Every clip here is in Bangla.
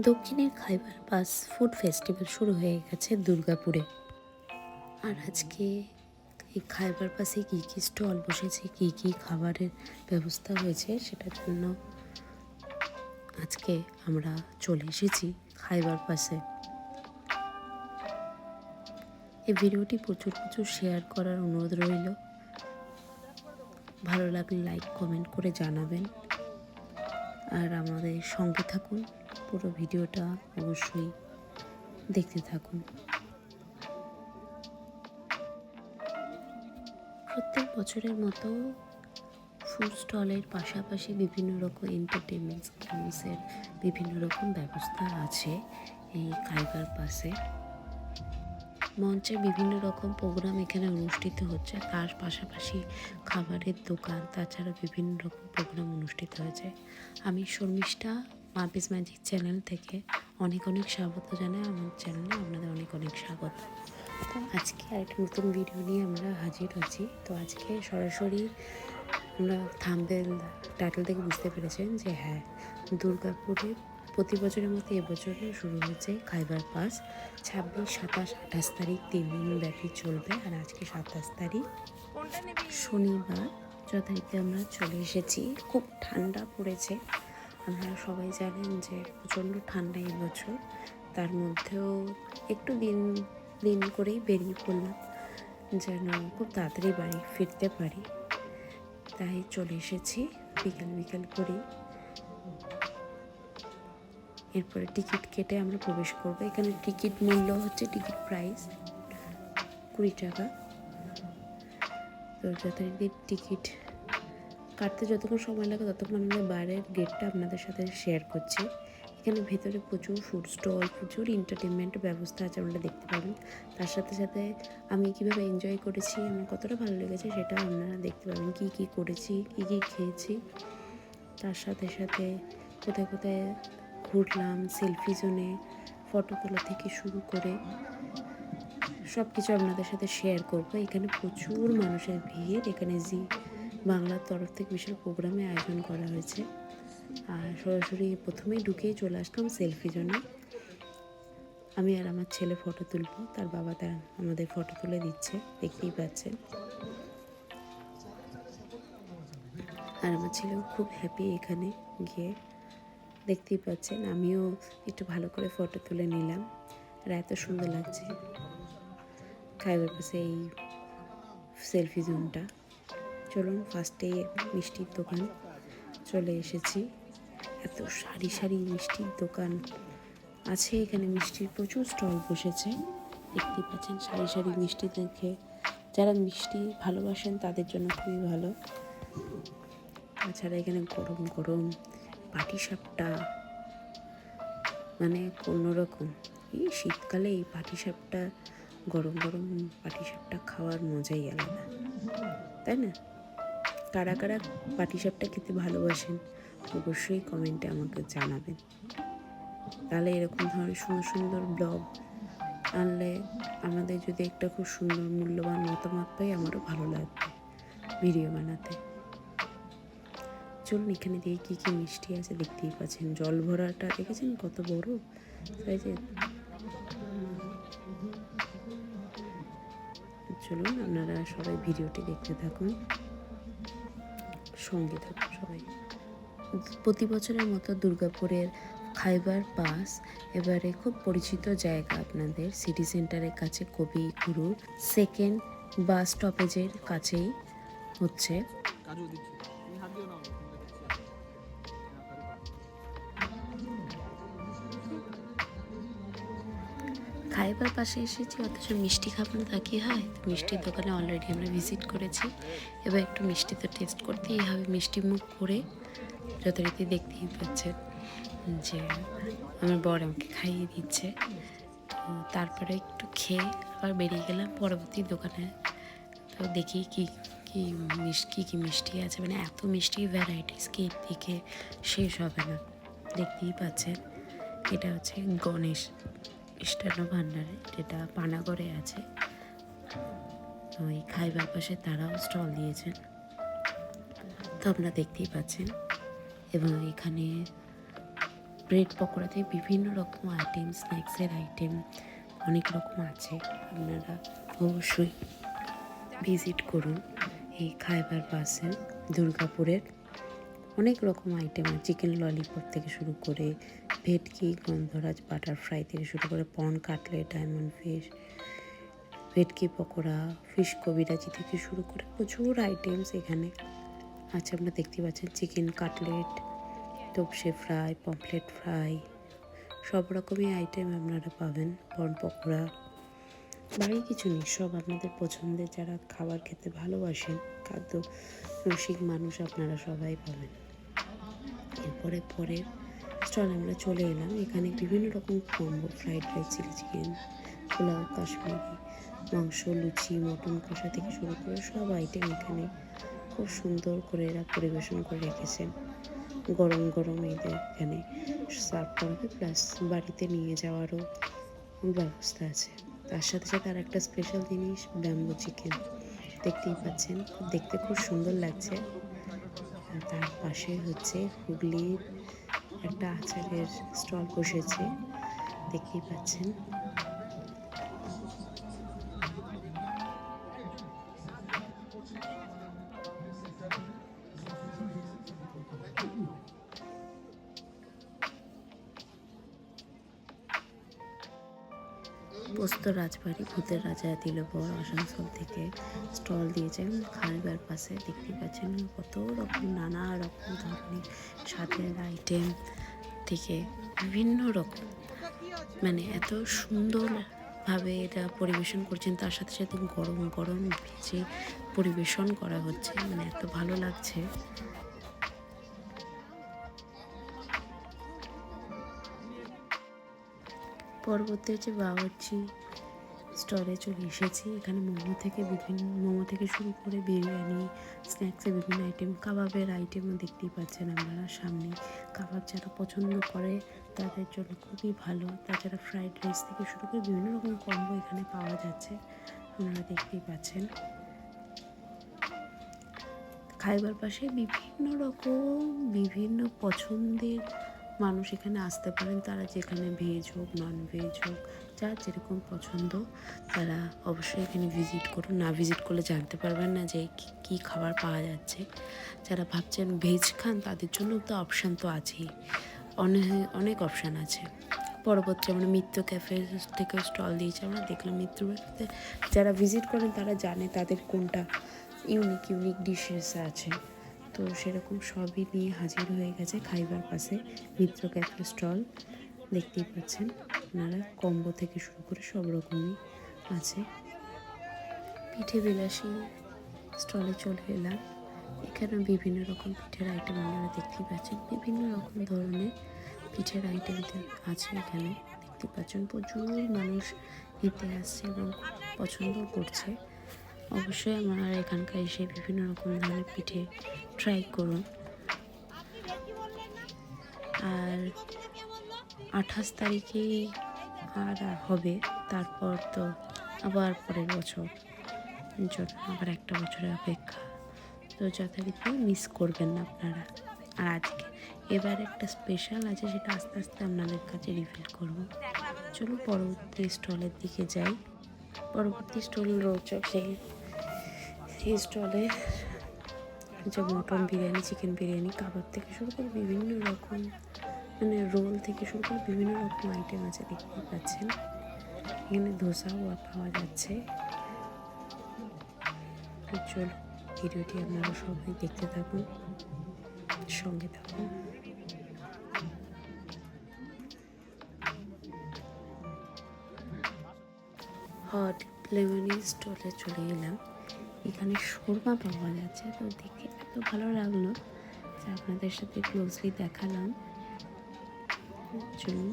দক্ষিণের খাইবার পাস ফুড ফেস্টিভ্যাল শুরু হয়ে গেছে দুর্গাপুরে। আর আজকে এই খাইবার পাসে কী কী স্টল বসেছে, কী কী খাবারের ব্যবস্থা হয়েছে, সেটার জন্য আজকে আমরা চলে এসেছি খাইবার পাসে। এই ভিডিওটি প্রচুর শেয়ার করার অনুরোধ রইল। ভালো লাগলে লাইক কমেন্ট করে জানাবেন, আর আমাদের সঙ্গে থাকুন। পুরো ভিডিওটা অবশ্যই দেখতে থাকুন। প্রত্যেক বছরের মতো ফুড স্টলের পাশাপাশি বিভিন্ন রকম এন্টারটেনমেন্ট গেমসের বিভিন্ন রকম ব্যবস্থা আছে এই খাইবার পাসে। মঞ্চে বিভিন্ন রকম প্রোগ্রাম এখানে অনুষ্ঠিত হচ্ছে, তার পাশাপাশি খাবারের দোকান, তাছাড়া বিভিন্ন রকম প্রোগ্রাম অনুষ্ঠিত হয়েছে। আমি শর্মিষ্ঠা মাপিস ম্যাজিক চ্যানেল থেকে অনেক স্বাগত জানাই। আমার চ্যানেলে আপনাদের অনেক স্বাগত। তো আজকে আরেকটা নতুন ভিডিও নিয়ে আমরা হাজির হচ্ছি। তো আজকে সরাসরি আমরা থাম্বনেল টাইটেল থেকে বুঝতে পেরেছেন যে হ্যাঁ, দুর্গাপুরে প্রতি বছরের মতো এবছরে শুরু হয়েছে খাইবার পাস। 26, 27, 28 তারিখ 3 দিন ব্যাপী চলবে। আর আজকে 27 তারিখ শনিবার যথারীতি আমরা চলে এসেছি। খুব ঠান্ডা পড়েছে, আপনারা সবাই জানেন যে প্রচণ্ড ঠান্ডা এবছর। তার মধ্যেও একটু দিন করেই বেরিয়ে পড়লাম যেন খুব তাড়াতাড়ি বাড়ি ফিরতে পারি, তাই চলে এসেছি বিকাল করে। এরপরে টিকিট কেটে আমরা প্রবেশ করব। এখানে টিকিট মূল্য হচ্ছে, টিকিট প্রাইস 20 টাকা। তো যথারীতি টিকিট কাটতে যতক্ষণ সময় লাগে ততক্ষণ আমাদের বাইরের গেটটা আপনাদের সাথে শেয়ার করছি। এখানে ভেতরে প্রচুর ফুড স্টল, প্রচুর এন্টারটেনমেন্ট ব্যবস্থা আছে, আপনারা দেখতে পাবেন। তার সাথে আমি কীভাবে এনজয় করেছি, আমার কতটা ভালো লেগেছে সেটাও আপনারা দেখতে পাবেন। কী করেছি, কী খেয়েছি, তার সাথে কোথায় ঘুরলাম, সেলফি জোনে ফটো তোলা থেকে শুরু করে সব কিছু আপনাদের সাথে শেয়ার করব। এখানে প্রচুর মানুষের ভিড়। এখানে জি বাংলার তরফ থেকে বিশাল প্রোগ্রামে আয়োজন করা হয়েছে। আর সরাসরি প্রথমেই ঢুকেই চলে আসলাম সেলফি জোনে। আমি আর আমার ছেলে ফটো তুলবো, তার বাবা আমাদের ফটো তুলে দিচ্ছে, দেখতেই পাচ্ছেন। আর আমার ছেলেও খুব হ্যাপি এখানে গিয়ে, দেখতেই পাচ্ছেন। আমিও একটু ভালো করে ফটো তুলে নিলাম। আর এত সুন্দর লাগছে খাইবার পাশে এই সেলফি জোনটা। চলুন, ফার্স্টে মিষ্টির দোকান চলে এসেছি। এত সারি মিষ্টির দোকান আছে এখানে। মিষ্টির প্রচুর স্টল বসেছে, দেখতেই পাচ্ছেন। সারি মিষ্টি দেখে যারা মিষ্টি ভালোবাসেন তাদের জন্য খুবই ভালো। তাছাড়া এখানে গরম পাটিসাপটা, মানে অন্যরকম। এই শীতকালে এই পাটিসাপটা, গরম পাটিসাপটা খাওয়ার মজাই আলাদা, তাই না? কারা পাটিসাপটা খেতে ভালোবাসেন অবশ্যই কমেন্টে আমাকে জানাবেন। তাহলে এরকম ধরনের সুন্দর ব্লগ আনলে আমাদের যদি একটা খুব সুন্দর মূল্যবান মতামত পাই, আমারও ভালো লাগবে ভিডিও বানাতে। চলুন, এখানে দিয়ে কী মিষ্টি আছে দেখতেই পাচ্ছেন। জল ভরাটা দেখেছেন কত বড় সাইজের। চলুন, আপনারা সবাই ভিডিওটি দেখতে থাকুন, সঙ্গে থাকুন সবাই। প্রতি বছরের মতো দুর্গাপুরের খাইবার পাস এবারে খুব পরিচিত জায়গা আপনাদের। সিটি সেন্টারের কাছে কবিগুরুর সেকেন্ড বাস স্টপেজের কাছেই হচ্ছে। খাইবার পাশে এসেছি, অথচ মিষ্টি খাবো না তা কি হয়? মিষ্টির দোকানে অলরেডি আমরা ভিজিট করেছি, এবার একটু মিষ্টি তো টেস্ট করতেই হবে। মিষ্টি মুখ করে যথারীতি দেখতেই পাচ্ছেন যে আমার বর আমাকে খাইয়ে দিচ্ছে। তো তারপরে একটু খেয়ে আবার বেরিয়ে গেলাম পরবর্তী দোকানে। তো দেখি কি মিষ্টি আছে, মানে এত মিষ্টি ভ্যারাইটিস কি দিকে শেষ হবে না। দেখতেই পাচ্ছেন, এটা হচ্ছে গণেশ মিষ্টান্ন ভাণ্ডারে, যেটা পানাগড়ে আছে। তো এই খাইবার পাশে তারাও স্টল দিয়েছেন, তো আপনারা দেখতেই পাচ্ছেন। এবং এখানে ব্রেড পকোড়াতে বিভিন্ন রকম আইটেম, স্ন্যাক্সের আইটেম অনেক রকম আছে। আপনারা অবশ্যই ভিজিট করুন এই খাইবার পাসে। দুর্গাপুরের অনেক রকম আইটেম আছে, চিকেন ললিপপ থেকে শুরু করে ভেটকি, গন্ধরাজ বাটারফ্রাই থেকে শুরু করে পন কাটলেট, ডায়মন্ড ফিশ, ভেটকি পকোড়া, ফিশ কবিরাজি থেকে শুরু করে প্রচুর আইটেমস এখানে আছে। আপনারা দেখতে পাচ্ছেন চিকেন কাটলেট, তোপসে ফ্রাই, পমফ্লেট ফ্রাই, সব রকমই আইটেম আপনারা পাবেন। পন পকোড়া, বাড়ি কিছু নেই, সব আপনাদের পছন্দের। যারা খাবার খেতে ভালোবাসেন, খাদ্য রসিক মানুষ, আপনারা সবাই পাবেন। এরপরে পরের স্টল আমরা চলে এলাম। এখানে বিভিন্ন রকম combo, fried rice, chilli chicken, pulao, Kashmiri মাংস, লুচি, মটন কষা থেকে শুরু করে সব আইটেম এখানে খুব সুন্দর করে এরা পরিবেশন করে রেখেছেন। গরম গরম এদের এখানে সার্ভ করা হবে, প্লাস বাড়িতে নিয়ে যাওয়ারও ব্যবস্থা আছে। তার সাথে সাথে আর একটা স্পেশাল জিনিস, ব্যাম্বো চিকেন দেখতেই পাচ্ছেন, দেখতে খুব সুন্দর লাগছে। তার পাশে হচ্ছে হুগলির একটা আচারের স্টল বসেছে, দেখতেই পাচ্ছেন। পোস্ত রাজবাড়ি, ভূতের রাজা দিল বর, আসানসোল থেকে স্টল দিয়েছেন খাইবার পাশে। দেখতে পাচ্ছেন কত রকম নানা রকম ধরনের স্বাদের আইটেম থেকে বিভিন্ন রকম, মানে এত সুন্দরভাবে এটা পরিবেশন করছেন। তার সাথে সাথে গরম গরম ভেজে পরিবেশন করা হচ্ছে, মানে এত ভালো লাগছে। পরবর্তী হচ্ছে বাবুর্চি স্টলে চলে এসেছি। এখানে মোমো থেকে শুরু করে বিরিয়ানি, স্ন্যাক্সের বিভিন্ন আইটেম, কাবাবের আইটেমও দেখতেই পাচ্ছেন আপনারা সামনে। কাবাব যারা পছন্দ করে তাদের জন্য খুবই ভালো। তাছাড়া ফ্রাইড রাইস থেকে শুরু করে বিভিন্ন রকম কম্বো এখানে পাওয়া যাচ্ছে, আপনারা দেখতেই পাচ্ছেন। খাইবার পাশে বিভিন্ন পছন্দের মানুষ এখানে আসতে পারেন। তারা যেখানে ভেজ হোক, নন ভেজ হোক, যার যেরকম পছন্দ তারা অবশ্যই এখানে ভিজিট করুন। না ভিজিট করলে জানতে পারবেন না যে কী খাবার পাওয়া যাচ্ছে। যারা ভাবছেন ভেজ খান, তাদের জন্য তো অপশান তো আছেই, অনেক অপশান আছে। পরবর্তী আমরা মিত্র ক্যাফে থেকে স্টল দিয়েছি। আমরা দেখলাম মিত্র ক্যাফেতে যারা ভিজিট করেন তারা জানে তাদের কোনটা ইউনিক ডিশেস আছে। তো সেরকম সবই নিয়ে হাজির হয়ে গেছে খাইবার পাশে মিত্র ক্যাফে স্টল। দেখতেই পাচ্ছেন আপনারা, কম্বো থেকে শুরু করে সব রকমই আছে। পিঠে বিলাসী স্টলে চলে এলাম। এখানে বিভিন্ন রকম পিঠের আইটেম আপনারা দেখতেই পাচ্ছেন। বিভিন্ন রকম ধরনের পিঠের আইটেম আছে এখানে, দেখতে পাচ্ছেন। প্রচুর মানুষ নিতে আসছে এবং পছন্দ করছে। অবশ্যই আপনারা এখানকার এসে বিভিন্ন রকম ধরনের পিঠে ট্রাই করুন। আর 28 তারিখেই আর হবে, তারপর তো আবার পরের বছর জন্য আবার একটা বছরের অপেক্ষা। তো যথারীতি মিস করবেন না আপনারা। আর আজকে এবার একটা স্পেশাল আছে, সেটা আস্তে আস্তে আপনাদের কাছে রিভিল করব। চলুন পরবর্তী স্টলের দিকে যাই। পরবর্তী স্টল রোচক সেই স্টলে যে মটন বিরিয়ানি, চিকেন বিরিয়ানি, কাবাব থেকে শুরু করে বিভিন্ন রকম, মানে রোল থেকে শুরু করে বিভিন্ন রকম আইটেম আছে, দেখতে পাচ্ছেন। এখানে ধোসাও পাওয়া যাচ্ছে। চলো ভিডিওটি আপনারা সবাই দেখতে থাকুন, সঙ্গে থাকুন। হট লেমনি স্টলে চলে এলাম। এখানে শোরমা পাওয়া যাচ্ছে। তো দেখে এত ভালো লাগলো যে আপনাদের সাথে ক্লোজলি দেখালাম। চলুন,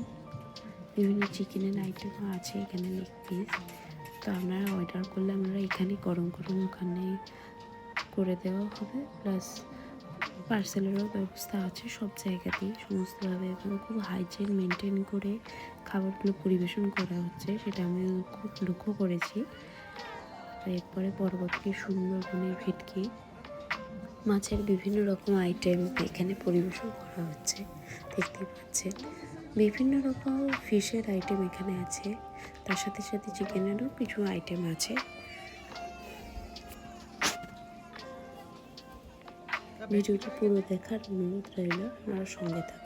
বিভিন্ন চিকেনের আইটেমও আছে এখানে, লেগ পিস। তো আপনারা অর্ডার করলে আমরা এখানে গরম গরম ওখানে করে দেওয়া হবে, প্লাস পার্সেলেরও ব্যবস্থা আছে সব জায়গাতেই সমস্তভাবে, এবং খুব হাইজিন মেনটেন করে খাবারগুলো পরিবেশন করা হচ্ছে, সেটা আমি খুব লক্ষ্য করেছি। এরপরে পরবর্তী সুন্দরবনের ভেটকি মাছের বিভিন্ন রকম আইটেম এখানে পরিবেশন করা হচ্ছে, দেখতে পাচ্ছেন। বিভিন্ন রকম ফিশের আইটেম এখানে আছে, তার সাথে সাথে চিকেনেরও কিছু আইটেম আছে। ভিডিওটি পুরো দেখার অনুরোধ রইল, আপনারা সঙ্গে থাকুন।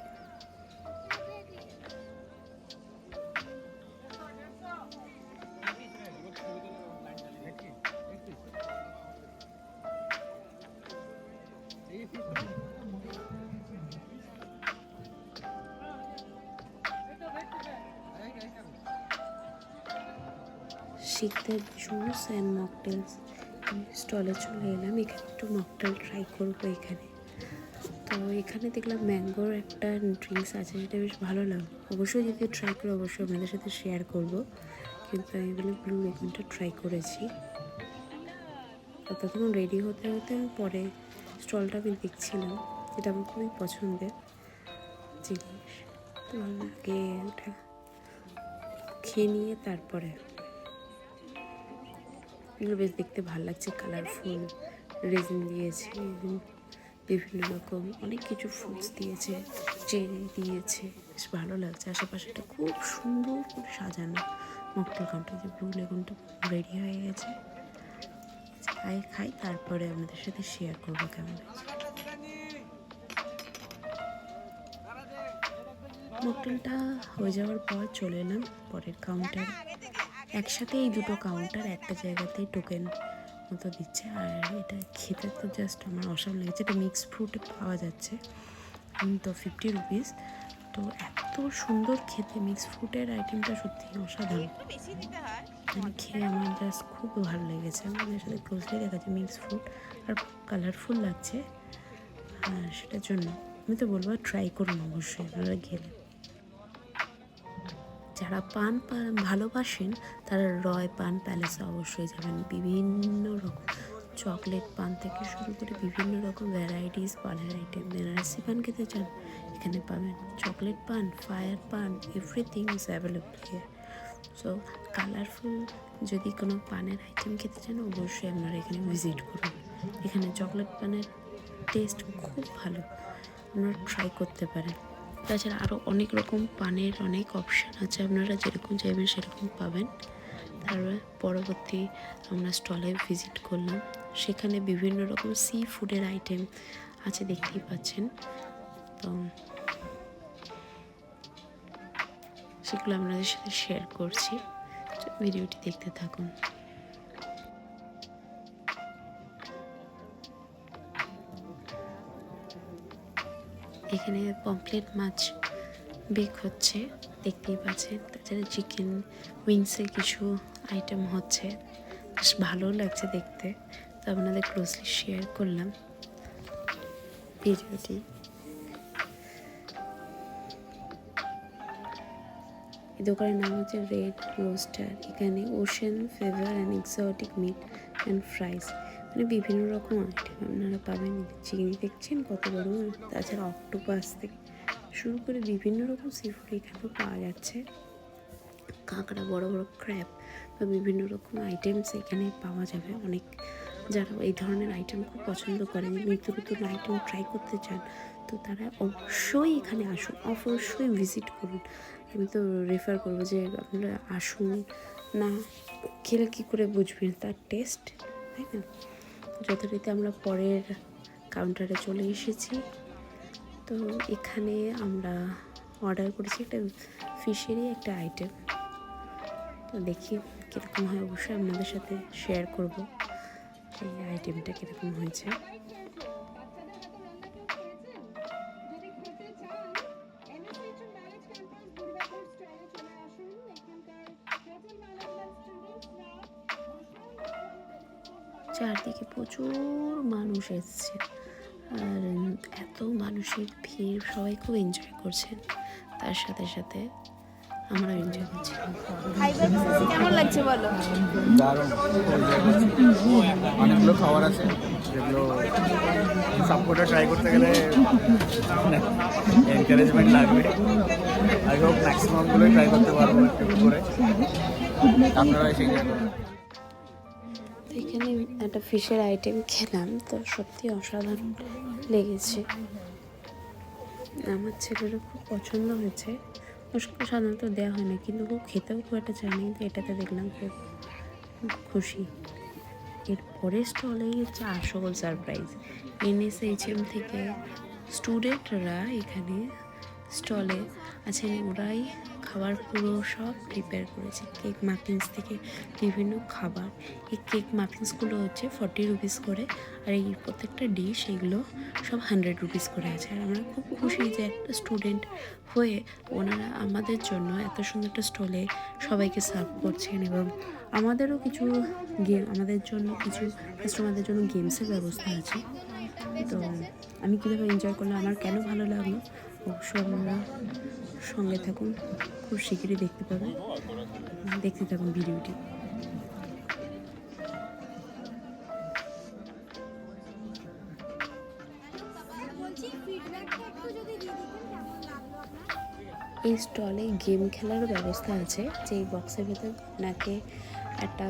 শিখদের জুস অ্যান্ড মকটেলস স্টলে চলে এলাম। এখানে একটু মকটেল ট্রাই করবো। তো এখানে দেখলাম ম্যাঙ্গোর একটা ড্রিঙ্কস আছে, যেটা বেশ ভালো লাগলো। অবশ্যই যদি ট্রাই করে অবশ্যই আপনাদের সাথে শেয়ার করব, কিন্তু আমি এখানে ব্লু লেমনটা ট্রাই করেছি। ততক্ষণ রেডি হতে হতে আমি পরে স্টলটা আমি দেখছিলাম, যেটা আমার খুবই পছন্দের জিনিস। তো আগে ওটা খেয়ে নিয়ে তারপরে, এগুলো বেশ দেখতে ভালো লাগছে, কালারফুল রেজিন দিয়েছে, বিভিন্ন রকম অনেক কিছু ফ্রুটস দিয়েছে, চেরি দিয়েছে, বেশ ভালো লাগছে। আশেপাশেটা খুব সুন্দর করে সাজানো। মকটেল কাউন্টার যে ব্লু লেগুনটা রেডি হয়ে গেছে, খাই তারপরে আপনাদের সাথে শেয়ার করবো কেমন হয়েছে। মকটেলটা হয়ে যাওয়ার পর চলে এলাম পরের কাউন্টার। একসাথে এই দুটো কাউন্টার একটা জায়গাতেই টোকেন মতো দিচ্ছে, আর এটা খেতে তো জাস্ট আমার অসাম লেগেছে। এটা মিক্স ফ্রুট পাওয়া যাচ্ছে, তো 50 রুপিস। তো এত সুন্দর খেতে, মিক্স ফ্রুটের আইটেমটা সত্যি অসাধারণ। আমি খেয়ে আমার জাস্ট খুব ভালো লেগেছে। আমাদের সাথে ক্লোজলি দেখা যাচ্ছে মিক্স ফ্রুট, আর কালারফুল লাগছে। আর সেটার জন্য আমি তো বলবো ট্রাই করুন অবশ্যই আপনারা গেলে। যারা পান ভালোবাসেন তারা রয় পান প্যালেসে অবশ্যই যাবেন। বিভিন্ন রকম চকলেট পান থেকে শুরু করে বিভিন্ন রকম ভ্যারাইটিস পানের আইটেম। বেনারসি পান খেতে চান, এখানে পাবেন। চকলেট পান, ফায়ার পান, everything is available here. So colourful যদি কোনো পানের আইটেম খেতে চান অবশ্যই আপনারা এখানে ভিজিট করুন। এখানে চকলেট পানের টেস্ট খুব ভালো, আপনারা ট্রাই করতে পারেন। তাছাড়া আরও অনেক রকম পানের অনেক অপশান আছে, আপনারা যেরকম চাইবেন সেরকম পাবেন। তারপর পরবর্তী আমরা স্টলে ভিজিট করলাম, সেখানে বিভিন্ন রকম সি ফুডের আইটেম আছে, দেখতেই পাচ্ছেন। তো সেগুলো আপনাদের সাথে শেয়ার করছি, ভিডিওটি দেখতে থাকুন। এখানে পমফ্রেট মাছ বেক হচ্ছে, দেখতেই পাচ্ছেন। তাছাড়া চিকেন উইংসের কিছু আইটেম হচ্ছে, বেশ ভালো লাগছে দেখতে। তো আপনাদের ক্লোজলি শেয়ার করলাম ভিডিওটি। এই দোকানের নাম হচ্ছে রেড রোস্টার। এখানে ocean flavour and exotic meat and fries, মানে বিভিন্ন রকম আইটেম আপনারা পাবেন। চিংড়ি দেখছেন কত বড়, তাছাড়া অক্টোপাস থেকে শুরু করে বিভিন্ন রকম সি ফুড এখানেও পাওয়া যাচ্ছে। কাঁকড়া, বড় বড় ক্র্যাব বা বিভিন্ন রকম আইটেমস এখানে পাওয়া যাবে। অনেক যারা এই ধরনের আইটেম খুব পছন্দ করেন, নিত্য নতুন আইটেম ট্রাই করতে চান, তো তারা অবশ্যই এখানে আসুন, অবশ্যই ভিজিট করুন। আমি তো রেফার করবো যে আপনারা আসুন, না খেলে কী করে বুঝবেন তার টেস্ট, তাই না? যথারীতি আমরা পরের কাউন্টারে চলে এসেছি। তো এখানে আমরা অর্ডার করেছি একটা ফিশেরই একটা আইটেম। তো দেখি কীরকম হয়, অবশ্যই আপনাদের সাথে শেয়ার করব এই আইটেমটা কীরকম হয়েছে। চারদিকে প্রচুর মানুষ এসছে, আর এত মানুষের ভিড়, সবাই খুব এনজয় করছেন। তার সাথে সাথে আমরা এনজয় করছিলাম। কেমন লাগছে বলো? দারুণ, অনেকগুলো খাবার আছে যেগুলো সবকটা ট্রাই করতে গেলে এনকারেজমেন্ট লাগবে। আই হোপ ম্যাক্সিমামগুলোই ট্রাই করতে পারবো একটু করে, আপনারা এসে এনজয় করুন। তো এখানে একটা ফিশের আইটেম খেলাম, তো সত্যি অসাধারণ লেগেছে। আমার ছেলেরও খুব পছন্দ হয়েছে, ওসব সাধারণত দেওয়া হয় না, কিন্তু খুব খেতেও খুব একটা চায় না, কিন্তু এটাতে দেখলাম খুব খুশি। এর পরের স্টলেই হচ্ছে আসল সারপ্রাইজ। NSHM থেকে স্টুডেন্টরা এখানে স্টলে আছেন, ওরাই খাবার পুরো সব প্রিপেয়ার করেছে, কেক মাফিন্স থেকে বিভিন্ন খাবার। এই কেক মাফিন্সগুলো হচ্ছে 40 রুপিস করে, আর এই প্রত্যেকটা ডিশ এগুলো সব 100 রুপিস করে আছে। আর আমরা খুব খুশি যে একটা স্টুডেন্ট হয়ে ওনারা আমাদের জন্য এত সুন্দর একটা স্টলে সবাইকে সার্ভ করছেন, এবং আমাদেরও কিছু গেম, আমাদের জন্য কিছু কাস্টমারদের জন্য গেমসের ব্যবস্থা আছে। তো আমি কীভাবে এনজয় করলাম, আমার কেন ভালো লাগলো, অবশ্যই আপনারা সঙ্গে থাকুন, খুব শীঘ্রই দেখতে পাবেন। দেখতে থাকুন ভিডিওটি। এই স্টলে গেম খেলারও ব্যবস্থা আছে, যে এই বক্সের ভেতর আপনাকে একটা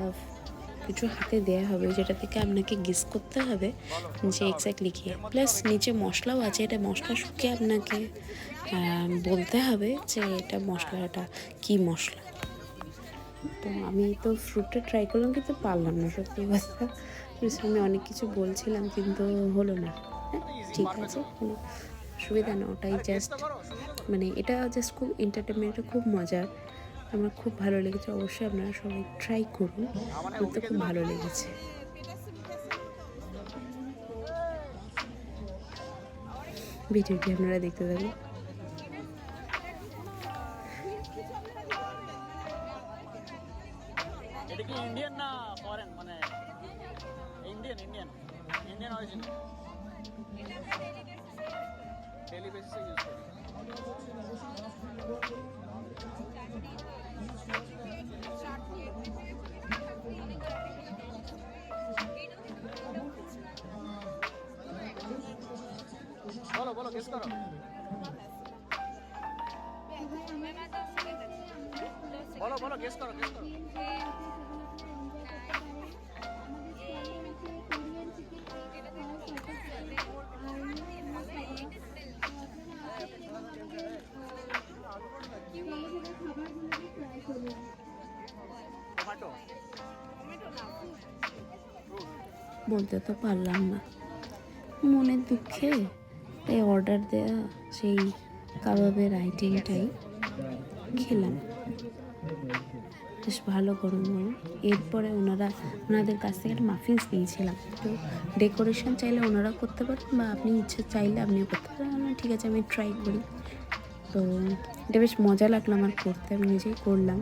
কিছু হাতে দেওয়া হবে, যেটা থেকে আপনাকে গেস করতে হবে যে এক্স্যাক্টলি কী। প্লাস নিচে মশলাও আছে, এটা মশলা শুকিয়ে আপনাকে বলতে হবে যে এটা মশলাটা কী মশলা। তো আমি তো ফ্রুটটা ট্রাই করলাম, কিন্তু পারলাম না, সত্যি কথা। আমি অনেক কিছু বলছিলাম কিন্তু হলো না। হ্যাঁ ঠিক আছে, কোনো অসুবিধা না, ওটাই জাস্ট মানে এটা জাস্ট খুব এন্টারটেনমেন্টটা খুব মজার, আমার খুব ভালো লেগেছে। অবশ্যই আপনারা সবাই ট্রাই করুন, আমার তো খুব ভালো লেগেছে। ভিডিওটি আপনারা দেখতে থাকুন। এটা কি ইন্ডিয়ান না ফরেন, মানে Indian Indian Indian origin, daily বেসিসে ইউজ করি। বলো বলো, গেস করো। বলো বলো, গেস করো, গেস করো। টমেটো, বলতে তো পারলাম না, মনের দুঃখে এই অর্ডার দেয়া সেই কাবাবের আইটেমটাই খেলাম, বেশ ভালো গরম গরম। এরপরে ওনাদের কাছ থেকে একটা মাফিন্স নিয়েছিলাম। তো ডেকোরেশন চাইলে ওনারা করতে পারেন, বা আপনি ইচ্ছে চাইলে আপনিও করতে পারেন। ঠিক আছে, আমি ট্রাই করি। তো এটা বেশ মজা লাগলো আমার করতে, আমি নিজেই করলাম।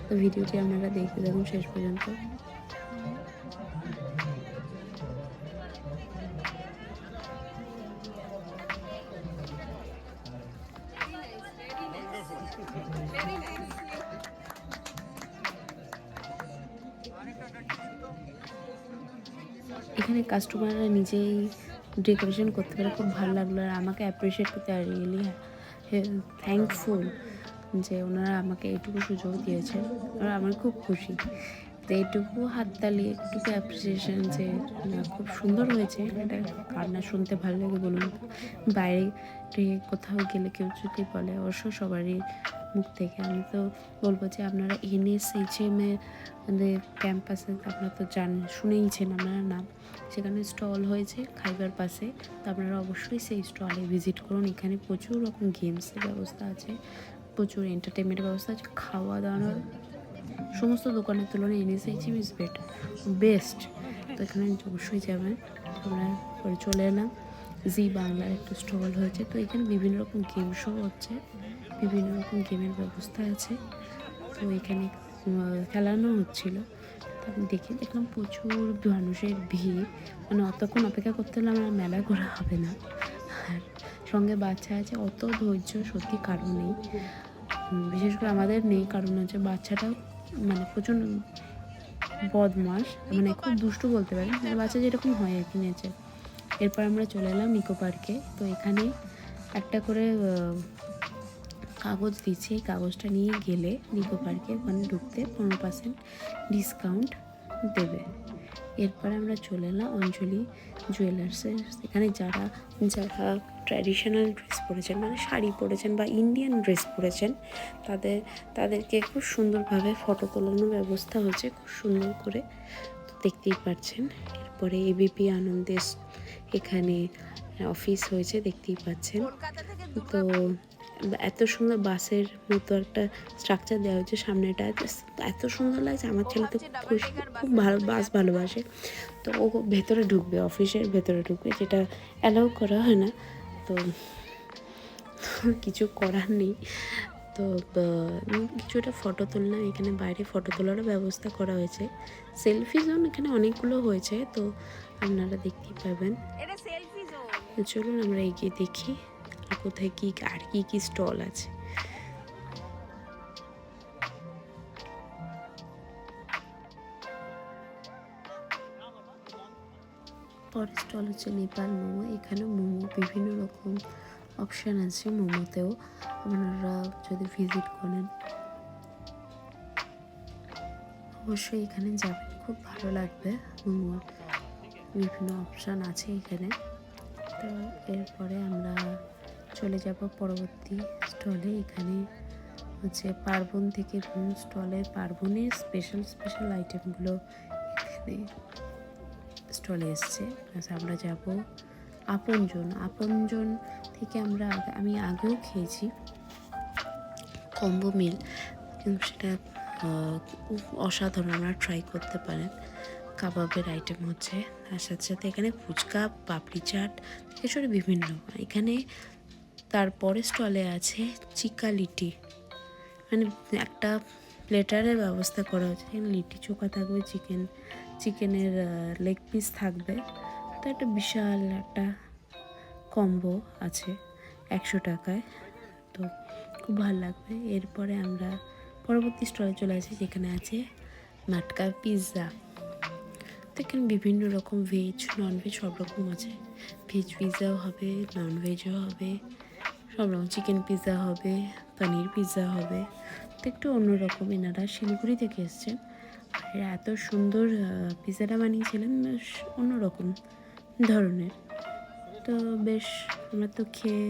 তো ভিডিওটি আপনারা দেখতে থাকুন শেষ পর্যন্ত। এখানে কাস্টমাররা নিজেই ডেকোরেশন করতে পারে, খুব ভালো লাগলো। আর আমাকে অ্যাপ্রিসিয়েট করতে, আর রিয়েলি থ্যাঙ্কফুল যে ওনারা আমাকে এইটুকু সুযোগ দিয়েছে, আর আমার খুব খুশি। তো এইটুকু হাততালি, একটুকু অ্যাপ্রিসিয়েশন যে খুব সুন্দর হয়েছে, এটা কার না শুনতে ভালো লাগে বলুন। বাইরে কোথাও গেলে কেউ যদি বলে, অবশ্য সবারই মুখ থেকে আমি তো বলবো যে আপনারা NSHM এর ক্যাম্পাসে, আপনারা তো শুনেইছেন আপনারা নাম, সেখানে স্টল হয়েছে খাইবার পাশে। তো আপনারা অবশ্যই সেই স্টলে ভিজিট করুন। এখানে প্রচুর রকম গেমসের ব্যবস্থা আছে, প্রচুর এন্টারটেনমেন্টের ব্যবস্থা আছে, খাওয়া দাওয়ার সমস্ত দোকানের তুলনায় NSHM ইজ বেস্ট। তো এখানে অবশ্যই যাবেন। আমরা পরে চলে এলাম, জি বাংলার একটা স্টল হয়েছে। তো এখানে বিভিন্ন রকম গেম শো হচ্ছে, বিভিন্ন রকম গেমের ব্যবস্থা আছে। তো এখানে খেলানো হচ্ছিল, তো আমি দেখলাম প্রচুর মানুষের ভিড়, মানে অতক্ষণ অপেক্ষা করতে হলে আমার মেলা ঘোরা হবে না। আর সঙ্গে বাচ্চা আছে, অত ধৈর্য সত্যি কারণ নেই, বিশেষ করে আমাদের নেই। কারণ হচ্ছে বাচ্চাটাও মানে প্রচণ্ড বদমাস, মানে খুব দুষ্টু বলতে পারি, মানে বাচ্চা যেরকম হয় আর কি নেচার। এরপর আমরা চলে এলাম নিকো পার্কে। তো এখানে একটা করে কাগজ দিচ্ছে, এই কাগজটা নিয়ে গেলে নিকো পার্কে ওখানে ঢুকতে 15% ডিসকাউন্ট দেবে। এরপরে আমরা চলে এলাম অঞ্জলি জুয়েলার্সের। সেখানে যারা যারা ট্র্যাডিশনাল ড্রেস পরেছেন, মানে শাড়ি পরেছেন বা ইন্ডিয়ান ড্রেস পরেছেন, তাদেরকে খুব সুন্দরভাবে ফটো তোলানোর ব্যবস্থা হয়েছে, খুব সুন্দর করে, তো দেখতেই পাচ্ছেন। এরপরে এবিপি আনন্দের এখানে অফিস হয়েছে, দেখতেই পাচ্ছেন। তো এত সুন্দর বাসের মতো একটা স্ট্রাকচার দেওয়া হয়েছে সামনেটা, এত সুন্দর লাগছে। আমার ছেলে তো খুব ভালো বাস ভালোবাসে, তো ও ভেতরে ঢুকবে, অফিসের ভেতরে ঢুকবে, যেটা অ্যালাউ করা হয় না, তো কিছু করার নেই। তো কিছুটা ফটো তুললাম, এখানে বাইরে ফটো তোলারও ব্যবস্থা করা হয়েছে, সেলফি জোন এখানে অনেকগুলো হয়েছে, তো আপনারা দেখতেই পাবেন। তো চলুন আমরা এগিয়ে দেখি আর কোথায় কী আর কী স্টল আছে। পরের স্টল হচ্ছে নেপাল মোমো। এখানে মোমো বিভিন্ন রকম অপশান আছে, মোমোতেও আপনারা যদি ভিজিট করেন অবশ্যই এখানে যাবেন, খুব ভালো লাগবে। মোমোর বিভিন্ন অপশান আছে এখানে। তো এরপরে আমরা চলে যাব পরবর্তী স্টলে। এখানে হচ্ছে পার্বণ থেকে স্টলে পার্বণের স্পেশাল আইটেমগুলো এখানে স্টলে এসছে। আমরা যাব আপনজন থেকে আমি আগেও খেয়েছি কম্বো মিল, কিন্তু সেটা অসাধারণ, আপনারা ট্রাই করতে পারেন। কাবাবের আইটেম হচ্ছে, তার সাথে সাথে এখানে ফুচকা, পাপড়ি চাট থেকে শুরু বিভিন্ন। এখানে তারপরে স্টলে আছে চিকা লিটি, মানে একটা প্লেটারের ব্যবস্থা করা হয়েছে, এখানে লিটি চোখা থাকবে, চিকেনের লেগ পিস থাকবে। তো একটা বিশাল একটা কম্বো আছে 100 টাকায়, তো খুব ভালো লাগবে। এরপরে আমরা পরবর্তী স্টলে চলে আসি, যেখানে আছে মাটকা পিৎজা। তো এখানে বিভিন্ন রকম ভেজ ননভেজ সব রকম আছে, ভেজ পিৎজাও হবে, ননভেজও হবে, সব রকম, চিকেন পিৎজা হবে, পনির পিৎজা হবে। তো একটু অন্যরকম, এনারা শিলিগুড়ি থেকে এসছেন, আর এত সুন্দর পিৎজাটা বানিয়েছিলেন, বেশ অন্যরকম ধরনের। তো বেশ আমরা তো খেয়ে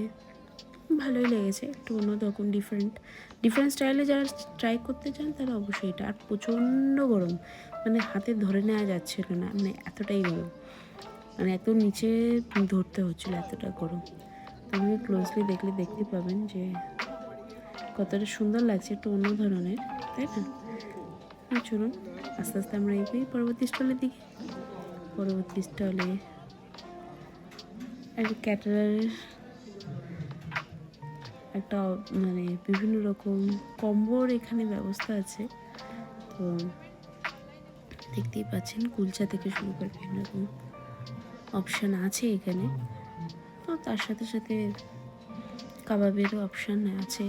ভালোই লেগেছে, একটু অন্যরকম ডিফারেন্ট স্টাইলে যারা ট্রাই করতে চান তারা অবশ্যই এটা। আর প্রচণ্ড গরম, মানে হাতে ধরে নেওয়া যাচ্ছিল না, মানে এতটাই গরম, মানে এত নিচে ধরতে হচ্ছিল, এতটা গরম। আপনি ক্লোজলি দেখতে পাবেন যে কতটা সুন্দর লাগছে, একটু অন্য ধরনের, তাই না? চলুন আস্তে আস্তে আমরা এগিয়ে পরবর্তী স্টলের দিকে। পরবর্তী স্টলে একটা ক্যাটারারের একটা মানে বিভিন্ন রকম কম্বোর এখানে ব্যবস্থা আছে। তো দেখতেই পাচ্ছেন কুলচা থেকে শুরু করে বিভিন্ন রকম অপশান আছে এখানে। তো তার সাথে সাথে কাবাবেরও অপশান আছে,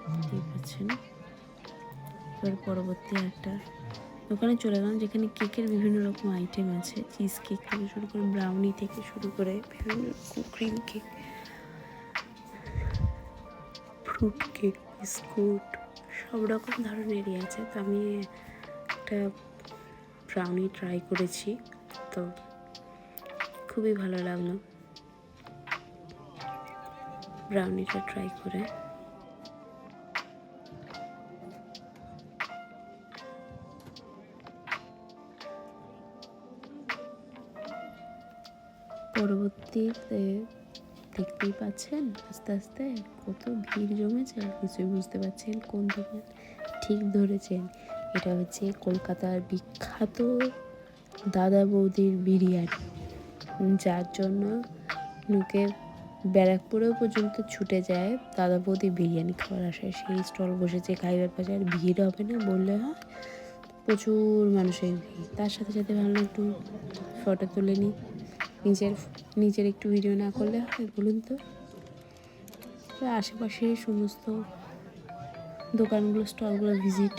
দেখতেই পাচ্ছেন। এবার পরবর্তী একটা দোকানে চলে গেলাম, যেখানে কেকের বিভিন্ন রকম আইটেম আছে, চিজ কেক থেকে শুরু করে ব্রাউনি থেকে শুরু করে বিভিন্ন রকম cream cake, fruit cake, biscuit, সব রকম ধরনেরই আছে। তো আমি একটা ব্রাউনি ট্রাই করেছি, তো খুবই ভালো লাগলো ব্রাউনিটা ট্রাই করে। পরবর্তীতে দেখতেই পাচ্ছেন আস্তে আস্তে কত ভিড় জমেছে, কিছুই বুঝতে পারছেন কোন দোকান। ঠিক ধরেছেন, এটা হচ্ছে কলকাতার বিখ্যাত দাদা বৌদির বিরিয়ানি, যার জন্য লোকে ব্যারাকপুরেও পর্যন্ত ছুটে যায় দাদা বৌদি বিরিয়ানি খাওয়ার আশায়। সেই স্টল বসেছে খাইবার পাশে, আর ভিড় হবে না বললে হয়, প্রচুর মানুষের ভিড়। তার সাথে সাথে ভাবলাম একটু ফটো তুলে নিই, নিজের একটু ভিডিও না করলে হয় বলুন তো। আশেপাশে সমস্ত দোকানগুলো, স্টলগুলো ভিজিট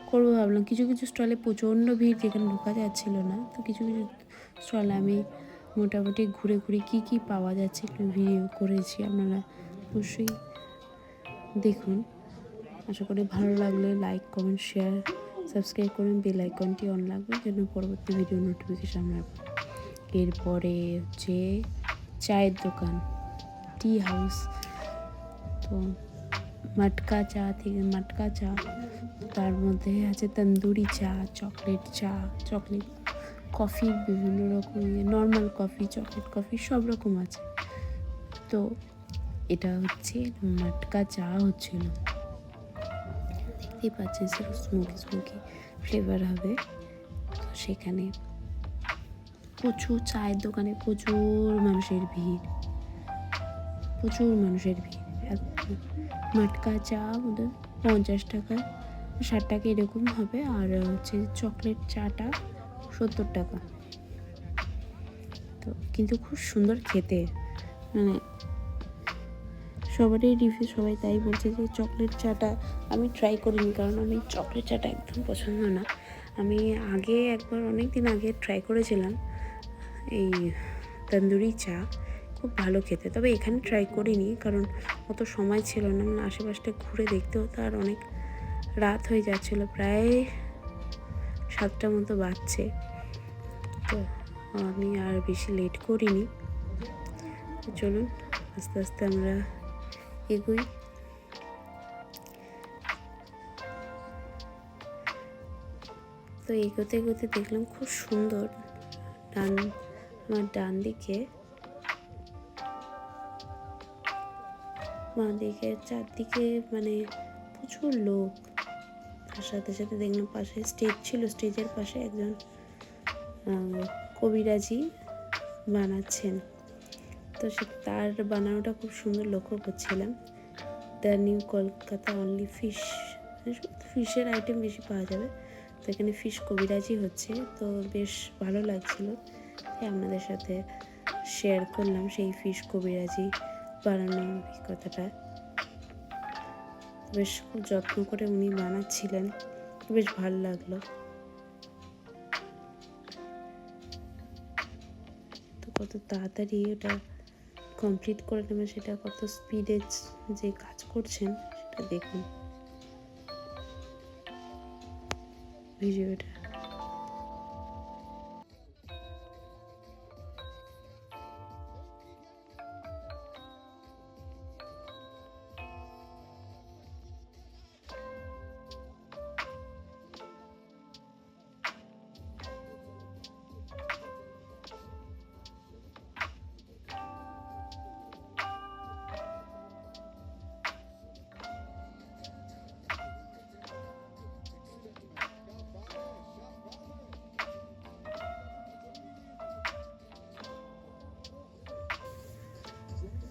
করবো ভাবলাম। কিছু স্টলে প্রচণ্ড ভিড়, যেখানে ঢোকা যাচ্ছিল না। তো কিছু স্টলে আমি মোটামুটি ঘুরে কী পাওয়া যাচ্ছে একটু ভিডিও করেছি, আপনারা অবশ্যই দেখুন। আশা করি ভালো লাগলে লাইক, কমেন্ট, শেয়ার সাবস্ক্রাইব করুন, বেল আইকনটি অন লাগবে যেন পরবর্তী ভিডিও নোটিফিকেশান আপনার। এরপরে হচ্ছে চায়ের দোকান, টি হাউস। তো মটকা চা থেকে মটকা চা, তার মধ্যে আছে তন্দুরি চা, চকলেট কফি, বিভিন্ন রকম নর্মাল কফি, চকলেট কফি সব রকম আছে। তো এটা হচ্ছে মটকা চা হচ্ছিল, দেখতেই পাচ্ছেন সেটা স্মোকি ফ্লেভার হবে। তো সেখানে প্রচুর চায়ের দোকানে প্রচুর মানুষের ভিড়। মটকা চা ওদের 50 টাকা 60 টাকা এরকম হবে, আর হচ্ছে চকলেট চাটা 70 টাকা। তো কিন্তু খুব সুন্দর খেতে, মানে সবারই রিভিউ, সবাই তাই বলছে যে চকলেট চাটা। আমি ট্রাই করিনি কারণ আমি চকলেট চাটা একদম পছন্দ না। আমি একবার অনেক দিন আগে ট্রাই করেছিলাম এই তন্দুরি চা, খুব ভালো খেতে। তবে এখানে ট্রাই করিনি কারণ অত সময় ছিল না, মানে আশেপাশটা ঘুরে দেখতে হতো, আর অনেক রাত হয়ে যাচ্ছিলো, প্রায় 7টার মতো বাজছে। তো আমি আর বেশি লেট করিনি। তো চলুন আস্তে আস্তে আমরা এগোই। তো এগোতে দেখলাম খুব সুন্দর, আমার ডান দিকে বাঁ দিকে চারদিকে মানে প্রচুর লোক। তার সাথে দেখলাম পাশে স্টেজ ছিল, স্টেজের পাশে একজন কবিরাজি বানাচ্ছেন। তো তার বানানোটা খুব সুন্দর লক্ষ্য করছিলাম। দ্য নিউ কলকাতা অনলি ফিশের আইটেম বেশি পাওয়া যাবে। তো এখানে ফিশ কবিরাজি হচ্ছে, তো বেশ ভালো লাগছিল, তাই আপনাদের সাথে শেয়ার করলাম সেই ফিশ কবিরাজি বানানোর অভিজ্ঞতাটা। বেশ খুব যত্ন করে উনি বানাচ্ছিলেন, বেশ ভালো লাগলো। তো কত তাড়াতাড়ি ওটা কমপ্লিট করে নেবে, সেটা কত স্পিডে যে কাজ করছেন সেটা দেখুন ভিডিওটা।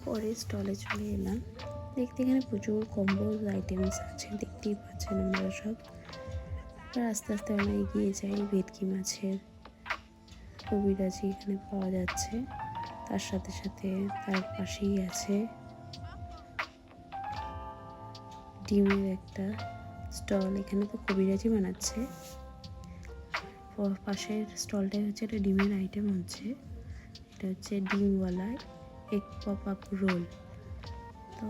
পরে স্টলে চলে এলাম, দেখতে এখানে প্রচুর কম্বো আইটেমস আছে, দেখতেই পাচ্ছেন আমরা সব। আস্তে আস্তে আমরা এগিয়ে যাই। ভেটকি মাছের কবিরাজি এখানে পাওয়া যাচ্ছে, তার সাথে তার পাশেই আছে ডিমের একটা স্টল। এখানে তো কবিরাজি বানাচ্ছে, পাশের স্টলটাই হচ্ছে একটা ডিমের আইটেম হচ্ছে, এটা হচ্ছে ডিমওয়ালা এগ পপ আপ রোল। তো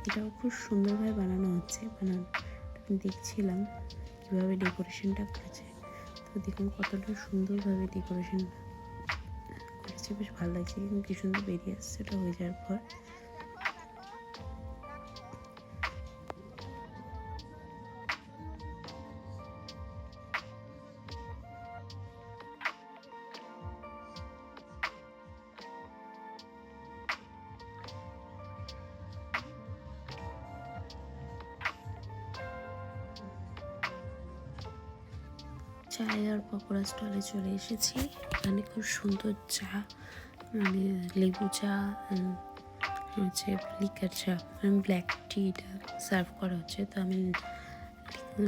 এটাও খুব সুন্দরভাবে বানানো হচ্ছে, আমি দেখছিলাম কীভাবে ডেকোরেশনটা করেছে। তো দেখুন কতটা সুন্দরভাবে ডেকোরেশন করেছে, বেশ ভালো লাগছে। এবং কি সুন্দর বেরিয়ে আসছে এটা হয়ে যাওয়ার পর। চায় আর পকোড়া স্টলে চলে এসেছি। এখানে খুব সুন্দর চা, মানে লেবু চা হচ্ছে, লিকার চা, মানে ব্ল্যাক টিটা সার্ভ করা হচ্ছে। তো আমি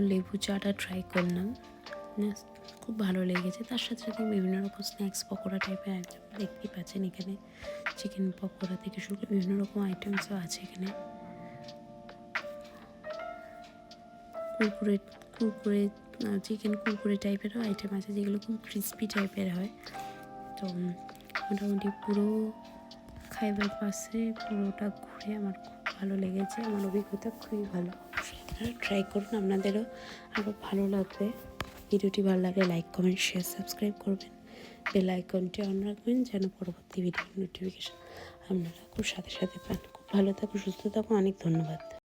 লেবু চাটা ট্রাই করলাম, খুব ভালো লেগেছে। তার সাথে বিভিন্ন রকম স্ন্যাক্স পকোড়া টাইপের আইটেম দেখতেই পাচ্ছেন এখানে। চিকেন পকোড়া থেকে শুরু করে বিভিন্ন রকম আইটেমসও আছে এখানে। কুরকুরে চিকেন কুরকুরে টাইপেরও আইটেম আছে, যেগুলো খুব ক্রিস্পি টাইপের হয়। তো মোটামুটি পুরো খাইবার পাশে পুরোটা ঘুরে আমার খুব ভালো লেগেছে, আমার অভিজ্ঞতা খুবই ভালো। আপনারা ট্রাই করুন, আপনাদেরও আরও ভালো লাগবে। ভিডিওটি ভালো লাগলে লাইক কমেন্ট শেয়ার সাবস্ক্রাইব করবেন, বেল আইকনটি অন রাখবেন যেন পরবর্তী ভিডিওর নোটিফিকেশান আপনারা খুব সাথে সাথে পান। খুব ভালো থাকুন, সুস্থ থাকুন, অনেক ধন্যবাদ।